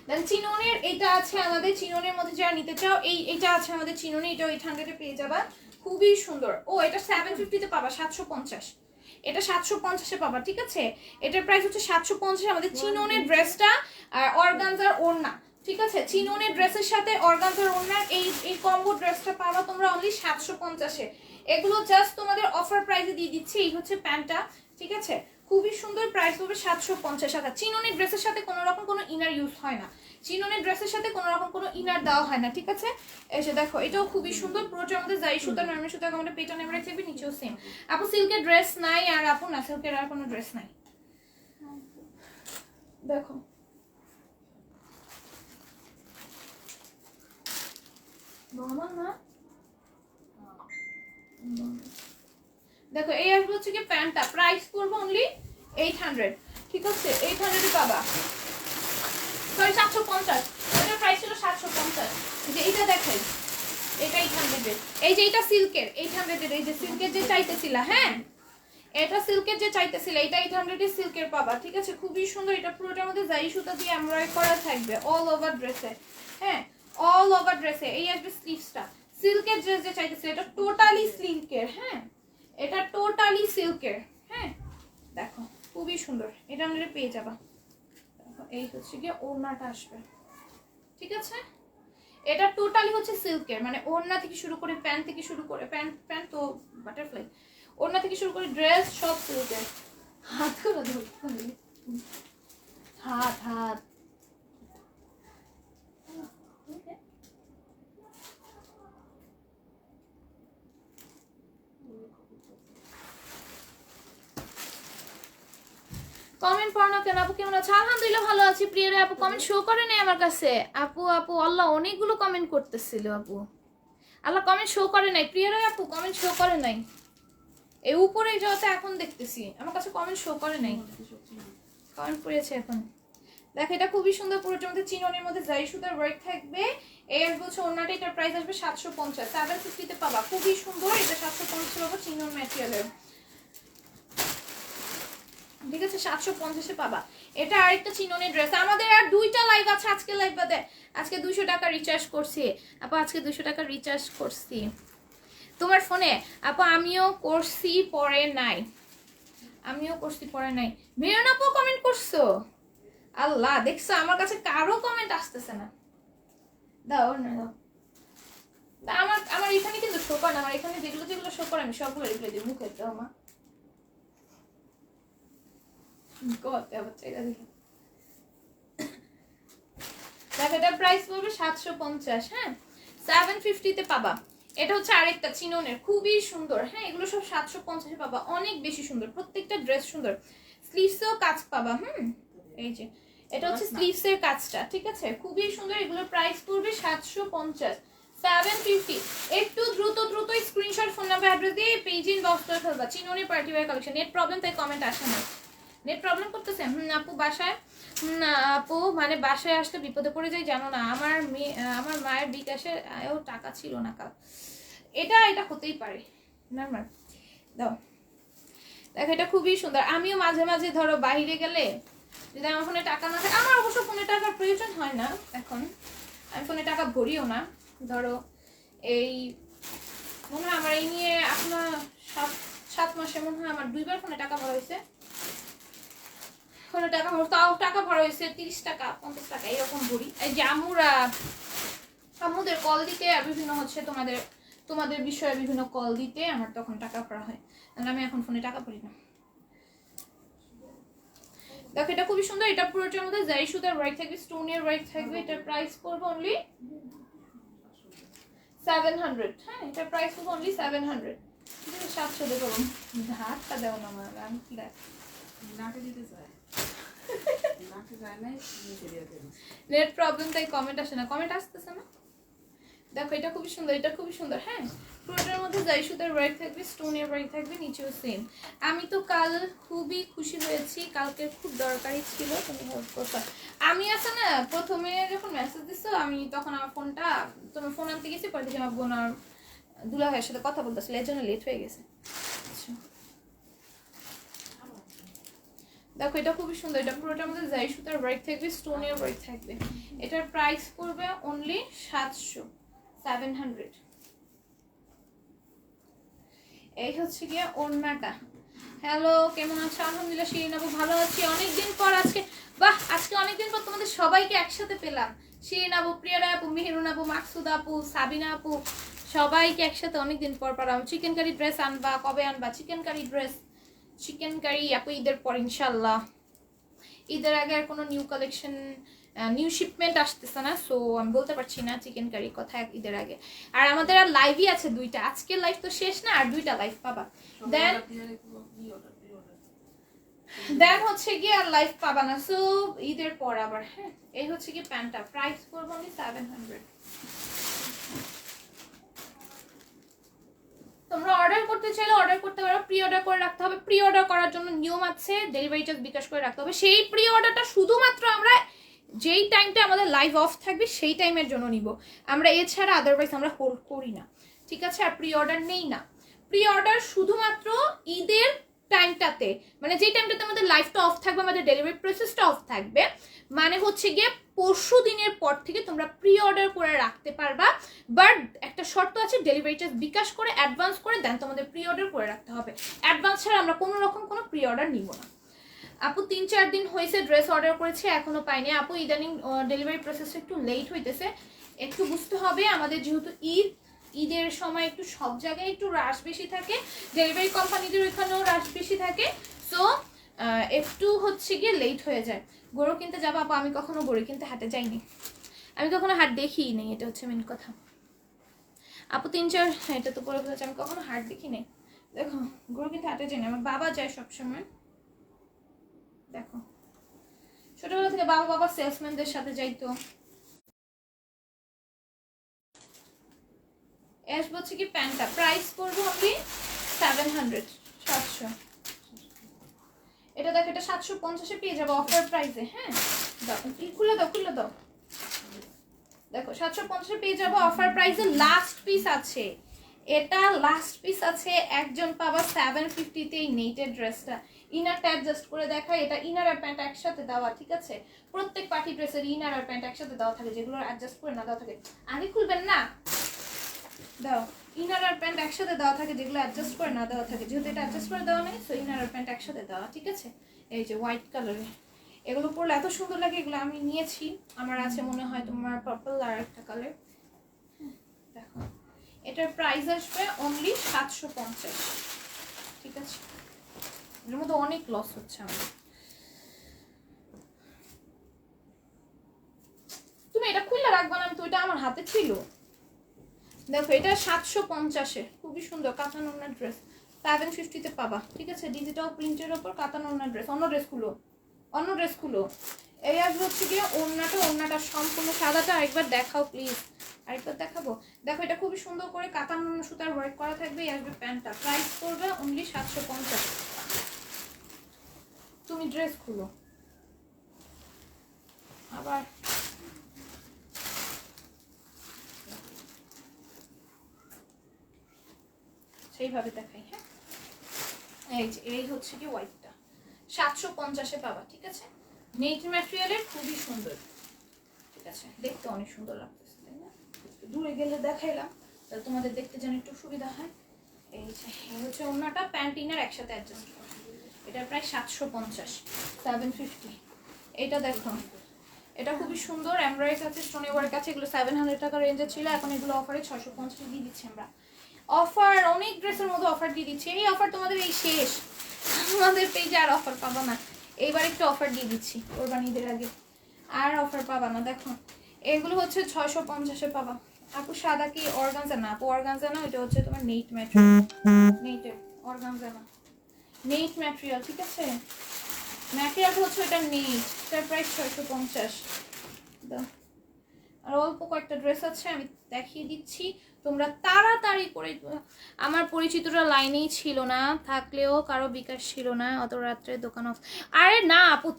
দেন চিননের এটা আছে আমাদের, চিননের মধ্যে যারা নিতে চাও এইটা আছে আমাদের চিননে, এটাও 800 এ পেয়ে যাবা, খুবই সুন্দর। ও এটা 750 তে পাবা, 750, এটা 750 এ পাবা। ঠিক আছে, এটার প্রাইস হচ্ছে 750। আমাদের চিননের ড্রেসটা আর অর্গানজার ওড়না, ঠিক আছে, চিননের ড্রেসের সাথে অর্গানজার ওড়নার এই কম্বো ড্রেসটা পাবা তোমরা অনলি 750 এ। এগুলো জাস্ট তোমাদের অফার প্রাইসে দিয়ে দিচ্ছি। এই হচ্ছে প্যান্টটা, ঠিক আছে, খুবই সুন্দর, প্রাইস হবে 750 টাকা। চিননের ড্রেসের সাথে কোনো রকম কোনো ইনার ইউজ হয় না, চিননের ড্রেসের সাথে কোনো রকম কোনো ইনার দেওয়া হয় না। ঠিক আছে, এই যে দেখো এটাও খুবই সুন্দর, পুরোটা আমাদের জাই সুতা নরমাল সুতা, আমাদের পেটা নেমে থাকবে, নিচেও সেম। আপু সিল্কের ড্রেস নাই? আর আপু না, সিল্কের আর কোনো ড্রেস নাই। দেখো নরমাল না, দেখো এই আসবে হচ্ছে কি প্যান্টটা, প্রাইস পড়বে অনলি 800। ঠিক আছে, 800 এ পাবা, সরি 750, এটার প্রাইস ছিল 750। যে এইটা দেখাই, এটা 800 এর, এই যে এটা সিল্কের 800 এর, এই যে সিল্কের যে চাইতেছিলা, হ্যাঁ এটা সিল্কের যে চাইতেছিলা, এটা 800 এর সিল্কের পাবা। ঠিক আছে, খুবই সুন্দর, এটা পুরোটার মধ্যে জারি সুতা দিয়ে এমব্রয়ডারি করা থাকবে অল ওভার ড্রেসে। হ্যাঁ, অল ওভার ড্রেসে। এই আসবে স্লিভসটা, সিল্কের ড্রেস যে চাইতেছিলা, এটা টোটালি সিল্কের। হ্যাঁ, এটা টোটালি সিল্কের। হ্যাঁ দেখো খুবই সুন্দর, এটা আমরা পেয়ে যাবা। এই হচ্ছে গিয়ে ওড়নাটা আসবে। ঠিক আছে, এটা টোটালি হচ্ছে সিল্কের, মানে ওড়না থেকে শুরু করে প্যান্ট থেকে শুরু করে প্যান্ট তো বাটারফ্লাই, ওড়না থেকে শুরু করে ড্রেস সব সিল্কের। হাত করে ধরতে, হাত হাত কমেন্ট পড়ো না কেন? আপু কেমন আছে? আলহামদুলিল্লাহ ভালো আছি। প্রিয়ারে আপু কমেন্ট শো করে নেই আমার কাছে। আপু আপু আল্লাহ অনেকগুলো কমেন্ট করতেছিল, আপু আল্লাহ কমেন্ট শো করে নাই। প্রিয়ারে আপু কমেন্ট শো করে নাই, এই উপরে যাওয়াতে এখন দেখতেছি, আমার কাছে কমেন্ট শো করে নাই, কমেন্ট পড়েছে এখন। দেখো এটা খুবই সুন্দর, পুরোটার মধ্যে চিননের মধ্যে জারি সুতার ওয়ার্ক থাকবে। এর বলছে ওন্নাটা, এটার প্রাইস আসবে 750, 750 তে পাবা, খুবই সুন্দর। এটা 750 পাবো চিনন ম্যাটেরিয়ালের। ঠিক আছে, 750 এ পাবা। এটা আরেকটা চিননের ড্রেস। আমাদের আর দুইটা লাইভ আছে আজকে, লাইভ বাদে। আজকে 200 টাকা রিচার্জ করছি আপু, আজকে 200 টাকা রিচার্জ করছি তোমার ফোনে আপু। আমিও করছি পরে নাই, আমিও করছি পরে নাই। মেয়ন আপু কমেন্ট করছো? আল্লাহ, দেখছো আমার কাছে কারো কমেন্ট আসতেছে না। দাও না দাও, আমার আমার এখানে কিন্তু শো করে না, আমার এখানে যেগুলো যেগুলো শো করে আমি সবগুলো রিপ্লাই দিই। মুখে দাও মা, করতে আবার চাইটা দেখি। দেখো এটা প্রাইস পড়বে 750। হ্যাঁ, 750 তে পাবা। এটা হচ্ছে আরেকটা চিননের, খুবই সুন্দর। হ্যাঁ, এগুলো সব 750 এ পাবা, অনেক বেশি সুন্দর, প্রত্যেকটা ড্রেস সুন্দর। স্লিভসেও কাজ পাবা। এই যে এটা হচ্ছে স্লিভসের কাজটা। ঠিক আছে, খুবই সুন্দর। এগুলোর প্রাইস পড়বে 750, 750। একটু দ্রুত দ্রুত স্ক্রিনশট, ফোন নাম্বার, অ্যাড্রেস দিয়ে পেজে ইনবক্স করে ফেলবা। চিননের party wear collection. Net problem তাই কমেন্ট আসে না, নেট প্রবলেম করতেছে। আপু বাসায়, না আপু মানে বাসায় আসলে বিপদে পড়ে যাই জানো না। আমার মায়ের বিকাশে টাকা ছিল না কাল। এটা হতেই পারে। নরমাল দাও। দেখো এটা খুবই সুন্দর। আমিও মাঝে মাঝে ধরো বাইরে গেলে যদি আমার ফোনে টাকা না থাকে, আমার অবশ্য ফোনে টাকার প্রয়োজন হয় না এখন, আমি ফোনে টাকা ভরিও না, ধরো এই মনে হয় আমার এই নিয়ে আপনার 7 মাসে মনে হয় আমার 2বার ফোনে টাকা ভরা হয়েছে, ফোনে টাকা ভরা, তাও টাকা ভরা হয়েছে 30 টাকা 50 টাকা এরকম ভরি। এই যে আম্মুদের কল দিতে আর বিভিন্ন হচ্ছে তোমাদের বিষয়ে বিভিন্ন কল দিতে আমার তখন টাকা ভরা হয়, আমি এখন ফোনে টাকা ভরি না। দেখো এটা খুবই সুন্দর, এটা পুরোটার মধ্যে জারি সুতার ওয়ার্ক থাকবে, স্টোনের ওয়ার্ক থাকবে। এটার প্রাইস পড়বে অনলি 700। হ্যাঁ এটার প্রাইস পড়বে অনলি 700। 700 দেবো, হাতটা দেও না আমার, দেখ নাকে দিতে চায়, নাকে যায় না, নেট প্রবলেম তাই কমেন্ট আসে না, কমেন্ট আসতেছে না। দেখো এটা খুবই সুন্দর, এটা খুবই সুন্দর। হ্যাঁ পুরোটার মধ্যে জারি সুতার ওয়ার্ক থাকবে, স্টোনের ওয়ার্ক থাকবে, নিচেও সেম। আমি তো কাল খুবই খুশি হয়েছি, কালকে খুব দরকারি ছিল তুমি হেল্প করতে। আমি আছে না প্রথমে যখন মেসেজ দিছো আমি তখন আমার ফোনটা, তোমার ফোন আনতে গেছি, পরে দেখি আমার বোন আর দুলা ভাইয়ের সাথে কথা বলতেছিল, এর জন্য লেট হয়ে গেছে। দেখো এটা খুবই সুন্দর, এটা পুরোটার মধ্যে জারি সুতার ওয়ার্ক থাকবে, স্টোনের ওয়ার্ক থাকবে। এটার প্রাইস পড়বে অনলি 700। এই হচ্ছে গিয়ে ওড়নাটা। হ্যালো কেমন আছো? আলহামদুলিল্লাহ শিরিন আপু ভালো আছি, অনেকদিন পর আজকে, বাহ আজকে অনেকদিন পর তোমাদের সবাইকে একসাথে পেলাম। শিরিন আপু, প্রিয়া আপু, মেহেরুন আপু, মাকসুদা আপু, সাবিনা আপু, সবাইকে একসাথে অনেকদিন পর পেলাম। চিকেন কারি ড্রেস আনবা, কবে আনবা chikankari dress? Chikankari আপু ঈদের পর ইনশাল্লাহ। ঈদের আগে আর কোনো নিউ কালেকশন, নিউ শিপমেন্ট আসতেছে না, সো আমি বলতে পারছি না চিকেন কারির কথা ঈদের আগে। আর আমাদের আর লাইভই আছে 2টা, আজকের লাইভ তো শেষ না, আর 2টা লাইভ পাবা। দেন হচ্ছে গিয়ে আর লাইভ পাবা না, সো ঈদের পর আবার। হ্যাঁ এই হচ্ছে কি প্যান্টটা, প্রাইস করবো আমি 700। তোমরা অর্ডার করতে চাইলে অর্ডার করতে পারো, প্রি অর্ডার করে রাখতে হবে। প্রি অর্ডার করার জন্য নিয়ম আছে, ডেলিভারি চার্জ বিকাশ করে রাখতে হবে। সেই প্রি অর্ডারটা শুধুমাত্র আমরা যেই টাইমটা আমাদের লাইভ অফ থাকবে সেই টাইমের জন্য নিব আমরা, এছাড়া আদারওয়াইজ আমরা হোল্ড করি না, ঠিক আছে? আর প্রি অর্ডার নেই না, প্রি অর্ডার শুধুমাত্র ঈদের টাইমটাতে, মানে যেই টাইমটাতে আমাদের লাইভটা অফ থাকবে, আমাদের ডেলিভারি প্রসেসটা অফ থাকবে, মানে হচ্ছে গিয়ে পরশু দিনের পর থেকে তোমরা প্রি অর্ডার করে রাখতে পারবা। বাট একটা শর্ত আছে, ডেলিভারি চার্জ বিকাশ করে অ্যাডভান্স করে দেন তোমাদের প্রি অর্ডার করে রাখতে হবে। অ্যাডভান্স ছাড়া আমরা কোনো রকম কোনো প্রি অর্ডার নিব না। আপু 3-4 দিন হয়েছে ড্রেস অর্ডার করেছি, এখনো পাইনি আপু। ইদানিং ডেলিভারি প্রসেসটা একটু লেট হইতেছে, একটু বুঝতে হবে। আমাদের যেহেতু ঈদের সময় একটু সব জায়গায় একটু রাশ বেশি থাকে, ডেলিভারি কোম্পানিদের ওইখানেও রাশ বেশি থাকে, সো একটু হচ্ছে গিয়ে লেট হয়ে যায়। গরু কিনতে যাবো আপু, আমি কখনো গরু কিনতে হাটে যাইনি, আমি কখনো হাট দেখিই নেই, এটা হচ্ছে মেন কথা। আপু 3-4, এটা তো বলে ফেলেছে, আমি কখনো হাট দেখি নেই। দেখো গরু কিনতে হাটে যাই না, আমার বাবা যায় সবসময়। দেখো ছোটবেলা থেকে বাবা সেলসম্যানদের সাথে যাইতো। আসবো হচ্ছে কি প্যান্টটা, প্রাইস করবো আমি 700। এটা দেখো, এটা 750-এ পেয়ে যাবো অফার প্রাইসে। হ্যাঁ খুলে দাও। দেখো 750-এ পেয়ে যাবো অফার প্রাইসে। লাস্ট পিস আছে, এটা লাস্ট পিস আছে, একজন পাবা 750-তে এই নেটের ড্রেসটা। ইনারটা অ্যাডজাস্ট করে দেখায়, এটা ইনার আর প্যান্ট একসাথে দেওয়া, ঠিক আছে? প্রত্যেক পার্টি ড্রেসের ইনার আর প্যান্ট একসাথে দেওয়া থাকে, যেগুলো অ্যাডজাস্ট করে না দেওয়া থাকে। আগে খুলবেন না, দাও। ইনার আর প্যান্ট একসাথে দেওয়া থাকে, যেগুলো অ্যাডজাস্ট করে না দেওয়া থাকে। যেহেতু এটা অ্যাডজাস্ট করে দেওয়া নেই, সো ইনার আর প্যান্ট একসাথে দেওয়া, ঠিক আছে? এই যে হোয়াইট কালারে, এগুলো পরলে এত সুন্দর লাগে, এগুলো আমি নিয়েছি। আমার আছে মনে হয় তোমার পার্পল আর একটা কালার। দেখো এটার প্রাইস আসবে অনলি 750, ঠিক আছে? এর মধ্যে অনেক লস হচ্ছে আমার। তুমি এটা খুলে রাখবা না, আমি তো এটা আমার হাতে ছিল। দেখো এটা 750-এ, খুবই সুন্দর কাতান ওড়নার ড্রেস, 750-তে পাবা, ঠিক আছে? ডিজিটাল প্রিন্টের ওপর কাতান ওড়নার ড্রেস। অন্য ড্রেসগুলো এই আসবে হচ্ছে গিয়ে ওড়নাটা সম্পূর্ণ সাদাটা। আরেকবার দেখাও প্লিজ, আরেকবার দেখাবো। দেখো এটা খুবই সুন্দর করে কাতান সুতার ওয়ার্ক করা থাকবে। এই আসবে প্যান্টটা, প্রাইস করবে অনলি 750। তুমি ড্রেস খুলো আবার। সেইভাবে দেখাই। হ্যাঁ এই হচ্ছে কি হোয়াইটটা, 750-এ পাবা, ঠিক আছে? নেট ম্যাটেরিয়ালের, খুবই সুন্দর, ঠিক আছে? দেখতে অনেক সুন্দর লাগতেছে, তাই না? একটু দূরে গেলে দেখাইলাম, তাহলে তোমাদের দেখতে যেন একটু সুবিধা হয়। এই যে এই হচ্ছে ওড়নাটা, প্যান্ট ইনার একসাথে অ্যাডজাস্ট করা। এটা প্রায় 750, 750। এটা দেখো, এটা খুবই সুন্দর, এমব্রয়ডারি আছে, স্টোনি ওয়ার্ক আছে। এগুলো 700 টাকা রেঞ্জে ছিল, এখন এগুলো অফারে 650 দিয়ে দিচ্ছি আমরা। অফার, অনেক ড্রেসের মধ্যে অফার দিয়ে দিচ্ছি। এই অফার তোমাদের এই শেষ, আমাদের পেজে আর অফার পাবা না। এইবার একটু অফার দিয়ে দিচ্ছি কোরবানিদের আগে, আর অফার পাবা না। দেখো এগুলো হচ্ছে 650-এ পাবা। আপু সাদা কি অর্গানজা? না আপু অর্গানজা না, এটা হচ্ছে তোমার নেট ম্যাটেরিয়াল, নেটের অর্গানজা না, নেট ম্যাটেরিয়াল, ঠিক আছে? ম্যাটেরিয়াল হচ্ছে এটা নেট, এটার প্রাইস 650। আর অল্প কয়েকটা ড্রেস আছে, আমি দেখিয়ে দিচ্ছি, তোমরা তাড়াতাড়ি করে। আমার পরিচিতরা লাইনেই ছিল না, থাকলেও কারো বিকাশ ছিল না, অত রাত্রে দোকান অফ। আরে না আপু,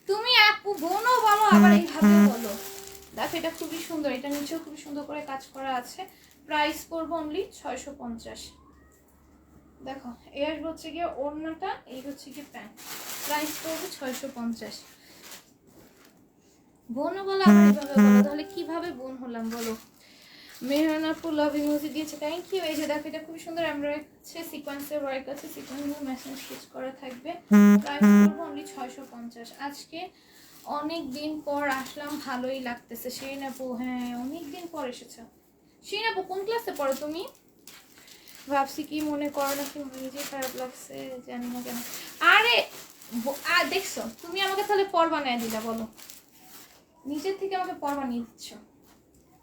তুমি আপু বোনও বলো, আবার এইভাবে বলো। দেখো এটা খুবই সুন্দর, এটা নিচেও খুবই সুন্দর করে কাজ করা আছে। প্রাইস পড়বে অনলি 650। দেখো এই আসবে হচ্ছে গিয়ে ওড়নাটা, এই হচ্ছে গিয়ে প্যান্ট, প্রাইস পড়বে 650। বোনও বলো, আবার এইভাবে বলো, তাহলে কিভাবে বোন হলাম বলো? মেহরানা ফুল লাভ ইমোজি দিয়েছে, থ্যাংক ইউ। এই যে দেখো এটা খুব সুন্দর এমব্রয়ডারি আছে, সিকোয়েন্সের ওয়ার্ক আছে, সিকোয়েন্সের মেশিন স্টিচ করা থাকবে। প্রাইস পড়বে অনলি 650। আজকে অনেক দিন পর আসলাম, ভালোই লাগতেছে। শিরিন আপু, হ্যাঁ অনেক দিন পর এসেছো। শিরিন আপু কোন ক্লাসে পড়ো তুমি? ভাবছি কি মনে করো না, কি নিজে খারাপ লাগছে, জানি না কেন। আরে দেখছো তুমি আমাকে তাহলে পর বানায় দিলা, বলো নিজের থেকে আমাকে পর বানিয়ে দিচ্ছ।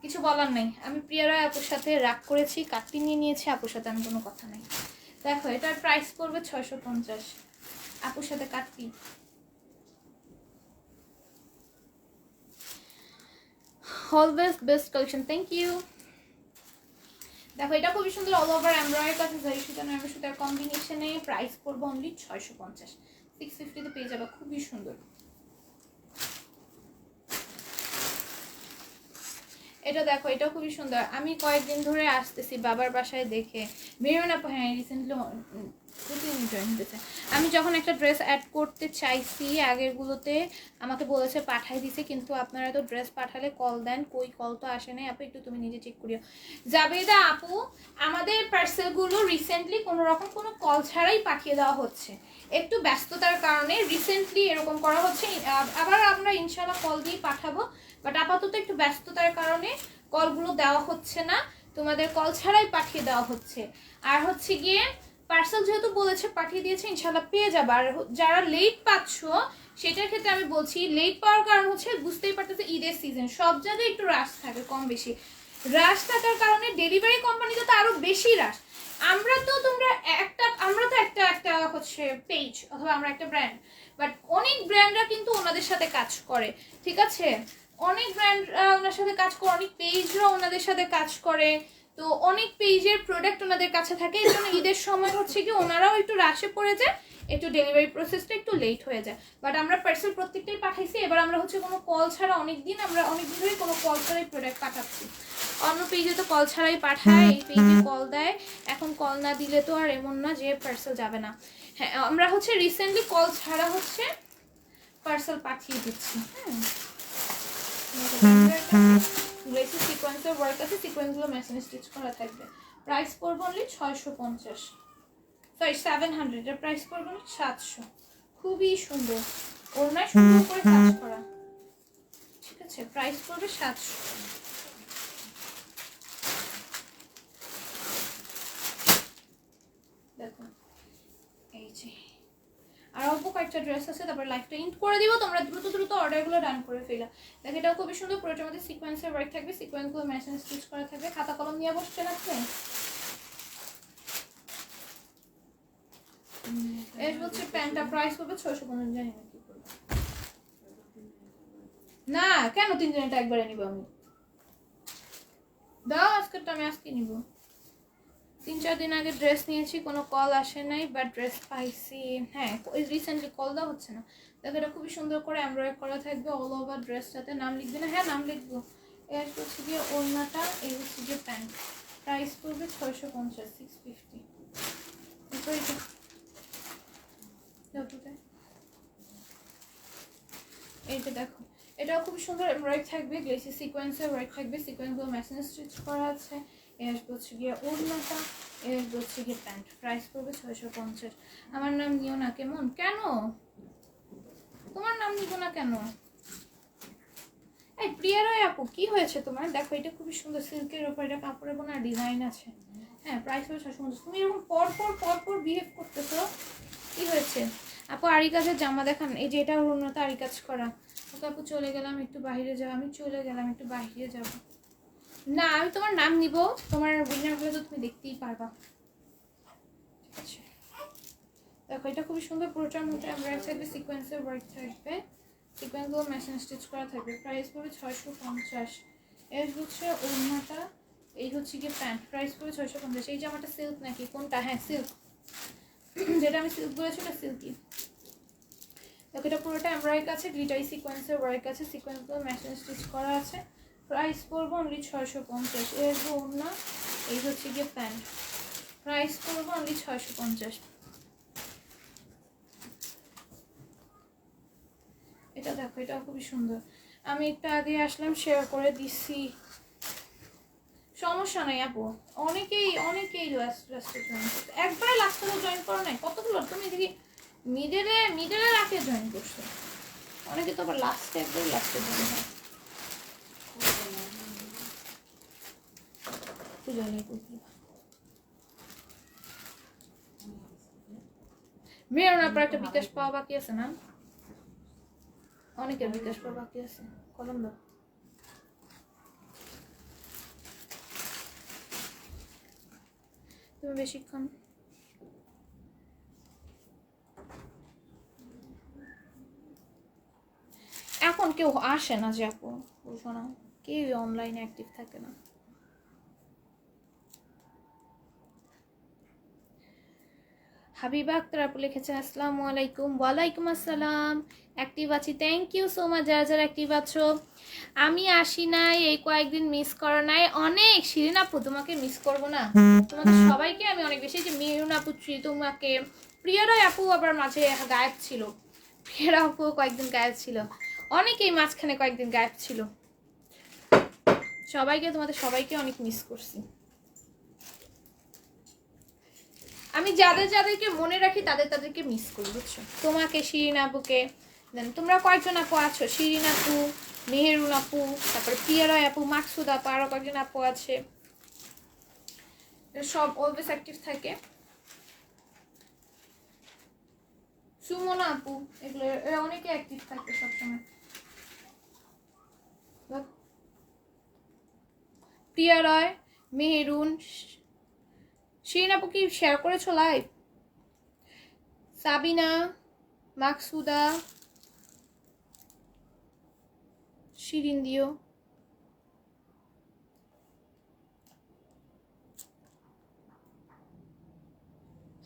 কিছু বলার নাই, আমি প্রিয়ারা আপুর সাথে রাগ করেছি, কাটতি নিয়ে নিয়েছি, আপুর সাথে আমি কোনো কথা নাই। দেখো এটার প্রাইস পড়বে 650, আপুর সাথে কাটতি। Always best collection, thank you. দেখো এটা খুবই সুন্দর, অল ওভার এমব্রয়ডারি কাছে জারি সুতা নরমাল সুতার কম্বিনেশনে। প্রাইস পড়বে অনলি 650, 650 তে পেয়ে যাবে, খুবই সুন্দর। এটা দেখো এটা খুবই সুন্দর, আমি কয়েকদিন ধরে আসতেছি বাবার বাসায় দেখে। মেরুন আপু, হ্যাঁ রিসেন্টলি প্রতিদিন জয়েন হতেছে। আমি যখন একটা ড্রেস অ্যাড করতে চাইছি আগেরগুলোতে, আমাকে বলেছে পাঠাই দিছে, কিন্তু আপনারা তো ড্রেস পাঠালে কল দেন, কই কল তো আসে নাই। আপু একটু তুমি নিজে চেক করিও। জাবেদা আপু, আমাদের পার্সেলগুলো রিসেন্টলি কোনো রকম কোনো কল ছাড়াই পাঠিয়ে দেওয়া হচ্ছে, একটু ব্যস্ততার কারণে রিসেন্টলি এরকম করা হচ্ছে। আবার আমরা ইনশাল্লাহ কল দিয়ে পাঠাবো, বাট আপাতত একটু ব্যস্ততার কারণে কলগুলো দেওয়া হচ্ছে না, তোমাদের কল ছাড়াই পাঠিয়ে দেওয়া হচ্ছে। আর হচ্ছে গিয়ে পার্সেল যেহেতু বলেছে পাঠিয়ে দিয়েছে, ইনশাল্লাহ পেয়ে যাবে। আর যারা লেট পাচ্ছ সেটার ক্ষেত্রে আমি বলছি, লেট পাওয়ার কারণ হচ্ছে বুঝতেই পারতেছে ঈদের সিজন, সব জায়গায় একটু রাশ থাকে, কম বেশি রাশ থাকার কারণে ডেলিভারি কোম্পানিতে তো আরো বেশি রাশ। আমরা তো একটা হচ্ছে পেজ অথবা আমরা একটা ব্র্যান্ড, বাট অনেক ব্র্যান্ডরা কিন্তু ওনাদের সাথে কাজ করে, ঠিক আছে? অনেক ব্র্যান্ড ওনার সাথে কাজ করে, অনেক পেজরা ওনাদের সাথে কাজ করে, তো অনেক পেজের প্রোডাক্ট ওনাদের কাছে থাকে। এই জন্য ঈদের সময় হচ্ছে কি ওনারাও একটু রাশে পড়ে যায়, একটু ডেলিভারি প্রসেসটা একটু লেট হয়ে যায়। বাট আমরা পার্সেল প্রত্যেকটাই পাঠাইছি, এবার আমরা হচ্ছে কোনো কল ছাড়া অনেকদিন ধরেই কোনো কল ছাড়াই প্রোডাক্ট পাঠাচ্ছি। অন্য পেজে তো কল ছাড়াই পাঠায়, এই পেজে কল দেয়। এখন কল না দিলে তো আর এমন না যে পার্সেল যাবে না। হ্যাঁ আমরা হচ্ছে রিসেন্টলি কল ছাড়া হচ্ছে পার্সেল পাঠিয়ে দিচ্ছি। সিকোয়েন্সের ওয়ার্ক আছে, সিকোয়েন্সগুলো মেশিন স্টিচ করা থাকবে। প্রাইস পড়বে অনলি 650, সরি 700, এর প্রাইস পড়বে 700। খুবই সুন্দর, ওড়নায় সুন্দর করে কাজ করা, ঠিক আছে? প্রাইস পড়বে 700। দেখো এই যে আর অল্প কয়েকটা ড্রেস আছে, তারপর লাইফটা ইন্ট করে দিব, তোমরা দ্রুত অর্ডারগুলো ডান করে ফেলা। দেখো এটাও খুবই সুন্দর, পুরোটার মধ্যে সিকোয়েন্সের ওয়ার্ক থাকবে, সিকোয়েন্সগুলো মেশিন স্টিচ করা থাকবে। খাতা কলম নিয়ে বসছেন আপনি? এর হচ্ছে প্যান্টটা প্রাইস হবে 650, জানি না কি করব না কেন, 3 দিনটা একবারে নিব আমি, দাও আজকেরটা আমি আজকে নিব। 3-4 দিন আগে ড্রেস নিয়েছি, কোনো কল আসে নাই, বাট ড্রেস পাইছি। হ্যাঁ রিসেন্টলি কল দেওয়া হচ্ছে না। দেখো এটা খুবই সুন্দর করে এমব্রয়ডারি করা থাকবে অল ওভার ড্রেসটাতে। নাম লিখবে না? হ্যাঁ নাম লিখবো। এর হচ্ছে গিয়ে ওড়নাটা, এই হচ্ছে গিয়ে প্যান্ট। প্রাইস পড়বে 650, 650। এই যে দেখো এটাও খুব সুন্দর এমব্রয়ডারি থাকবে, গ্লেসি সিকোয়েন্সের ওয়ার্ক থাকবে, সিকোয়েন্সগুলো মেশিনে স্টিচ করা আছে। এর হচ্ছে গিয়ে ওড়নাটা, এর হচ্ছে গিয়ে প্যান্ট। প্রাইস পড়বে 650। আমার নাম নিও না কেমন? কেন তোমার নাম নিব না কেন? এই প্রিয়া রায় আপু কি হয়েছে তোমার? দেখো এটা খুবই সুন্দর সিল্কের উপর, এটা কাপড়ের বোনা ডিজাইন আছে। হ্যাঁ প্রাইস হবে 650। তুমি এরকম পর বিহেভ করতেছো, কি হয়েছে? আপু আরি কাজের জামা দেখান। এই যে এটা উন্নত আরি কাজ করা। ওকে আপু চলে গেলাম একটু বাইরে যাও। আমি চলে গেলাম একটু বাইরে যাব না, আমি তোমার নাম নিব, তোমার উইনার হলে তো তুমি দেখতেই পারবা। ঠিক আছে দেখো এটা খুবই সুন্দর, পুরোটার মধ্যে এমব্রয়ডারি থাকবে, সিকোয়েন্সের ওয়ার্ক থাকবে, সিকোয়েন্সগুলো মেশিন স্টিচ করা থাকবে। প্রাইস পড়বে 650। এর হচ্ছে ওড়নাটা, এই হচ্ছে গিয়ে প্যান্ট। প্রাইস পড়বে 650। এই জামাটা সিল্ক নাকি কোনটা? হ্যাঁ সিল্ক, যেটা আমি সিল্ক বলেছি ওটা সিল্কি। দেখো এটা পুরোটা এমব্রয়ডারি আছে, গ্লিটারি সিকোয়েন্সের ওয়ার্ক আছে, সিকোয়েন্সগুলো মেশিন স্টিচ করা আছে। প্রাইস পড়বে অনলি 650। এর ওড়না, এই হচ্ছে গিয়ে প্যান্ট। প্রাইস পড়বে অনলি 650। এটা দেখো এটা খুবই সুন্দর। আমি একটু আগে আসলাম, শেয়ার করে দিছি, সমস্যা নাই আপু। অনেকেই লাস্টে জয়েন করছে, একবারে লাস্টে জয়েন করো নাই কতগুলো? তুমি দেখি মিডলে রাখে জয়েন করছো, অনেকে তো আবার লাস্টে একবারে লাস্টে জয়েন হয়। পূজা নেই মেয়ের আপনার একটা বিকাশ পাওয়া বাকি আছে না? অনেকের বিকাশ পাওয়া বাকি আছে। কলম দাও। তুমি বেশিক্ষণ এখন কেউ আসে না যে আপু, বুঝো না, কেউ অনলাইনে অ্যাক্টিভ থাকে না। হাবিবা আক্তার আপু লিখেছেন আসসালামু আলাইকুম। ওয়ালাইকুম আসসালাম। অ্যাক্টিভ আছি, থ্যাংক ইউ সো মাচ যারা যারা অ্যাক্টিভ আছো। আমি আসি নাই, এই কয়েকদিন মিস করো নাই অনেক। শিরিন আপু তোমাকে মিস করবো না? তোমাদের সবাইকে আমি অনেক বেশি, যে মেরুন আপু, তোমাকে, প্রিয়ারাই আপু আবার মাঝে গায়েব ছিল, প্রিয়ারা আপু কয়েকদিন গায়েব ছিল, অনেকেই মাঝখানে কয়েকদিন গায়েব ছিল। তোমাদের সবাইকে অনেক মিস করছি। আমি যাদেরকে মনে রাখি তাদেরকে মিস করি, বুঝছো? তোমাকে, শিরিন আপুকে, দেন তোমরা কয়েকজন আপু আছো, শিরিন আপু, মেহেরুন আপু, তারপরে প্রিয়ারায় আপু, মাকসুদ আপু, আরো কয়েকজন আপু আছে, সব অলওয়েজ অ্যাক্টিভ থাকে। সুমনা আপু, এগুলো এরা অনেকে অ্যাক্টিভ থাকে সবসময়। প্রিয়ারায়, মেহেরুন, শিরিন আপু কি শেয়ার করেছো লাইভ? সাবিনা, মাকসুদা, শিরিন দিও।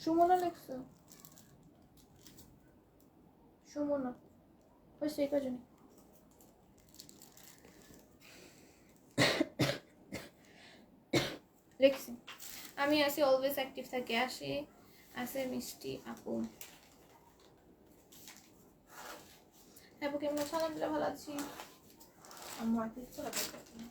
সুমনা লেখছো? সুমনা ওই সেই কাজনে লিখছি। আমি আসি, অলওয়েজ অ্যাক্টিভ থাকি, আসে মিষ্টি আপু। আপু কেমন আছো? আলহামদুলিল্লাহ ভালো আছি। আমার কিছু হবে না।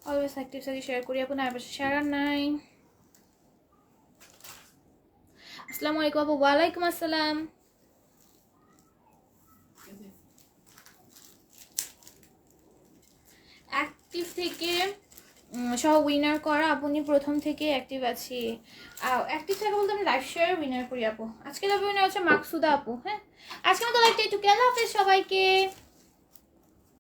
অলওয়েজ অ্যাক্টিভ থাকি, শেয়ার করি আপু, না পাশে শেয়ার আর নাই। আসসালামু আলাইকুম আপু। ওয়ালাইকুম আসসালাম। অ্যাক্টিভ থেকে সহ উইনার করা, আপনি প্রথম থেকে অ্যাক্টিভ আছি। অ্যাক্টিভ থেকে বলতে আমি লাইভ শেয়ার উইনার করি আপু। আজকে লাইভ উইনার হচ্ছে মাকসুদা আপু। হ্যাঁ আজকে মতো লাইভটা একটু, আল্লাহ হাফেজ সবাইকে।